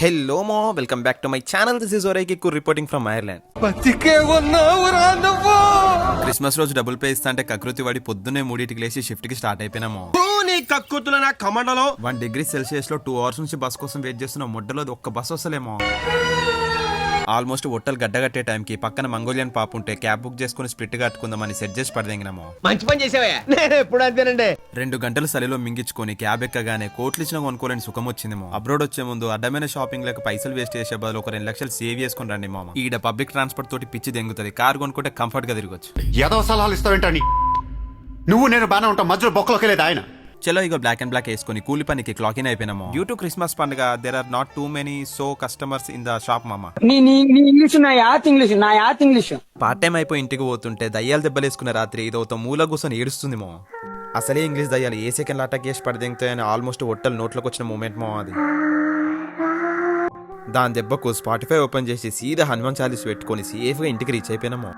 Hello మో, welcome back to my channel. This is ఒరేకిక్కు reporting from Ireland. Christmas రోజు double pay ఇస్తా అంటే కకృతి వాడి పొద్దున్నే 3కి లేచి షిఫ్ట్ కి స్టార్ట్ అయిపోయినాము. కక్కుతుల నా కమండలో 1 డిగ్రీ సెల్సియస్ లో 2 అవర్స్ నుంచి బస్ కోసం వెయిట్ చేస్తున్న ముడ్డలో ఒక్క బస్ వస్తలేమో. ఆల్మోస్ట్ ఒట్టలు గడ్డగట్టే టైంకి పక్కన మంగోలియన్ పాప ఉంటే క్యాబ్ బుక్ చేసుకుని స్ప్లిట్ కట్టుకుందామని సెట్ చేసి పడదెంగినాము. మంచి పని చేసావా? నేను ఎప్పుడు అంతేనండి. 2 గంటలు సలిలో మింగించుకొని క్యాబ్ ఎక్కగానే కోట్లు ఇచ్చిన కొనుక్కోలేని సుఖం వచ్చిందేమో. అబ్రోడ్ వచ్చే ముందు అడ్డమైన షాపింగ్ లకి పైసలు వేస్ట్ చేసే బదులు ఒక 2 లక్షలు సేవ్ చేసుకుని రండి మామ. ఈడ పబ్లిక్ ట్రాన్స్పోర్ట్ తోటి పిచ్చి దెంగుతుంది. కార్ కొనుక్కుంటే కంఫర్ట్ గా తిరగొచ్చు. ఏదో సలహాలు ఇస్తావేంటని నువ్వు నేను బానే ఉంటాం, మధ్యలో బొక్కలోకి లేదు ఆయన. చలో ఇక బ్లాక్ అండ్ బ్లాక్ వేసుకుని కూలి పనికి క్లాక్ ఇన్ అయిపోయినాము. డ్యూ టు క్రిస్మస్ పండుగ there are not too many so customers in the shop మామ. ఇంగ్లీష్ పార్ట్ టైం అయిపోయి ఇంటికి పోతుంటే దయ్యాలు దెబ్బలేసుకున్న రాత్రి ఇదోతో మూల కూర్చొని ఏడుస్తుందేమో. అసలే ఇంగ్లీష్ దయ్యాలు ఏ సెకండ్ అటాక్ చేసి పడదెంగుతాయని ఆల్మోస్ట్ ఒట్టలు నోట్లోకి వచ్చిన మూమెంట్ మో అది. దాని దెబ్బకు స్పాటిఫై ఓపెన్ చేసి సీదా హనుమాన్ చాలీస్ పెట్టుకొని సేఫ్ గా ఇంటికి రీచ్ అయిపోయినాము.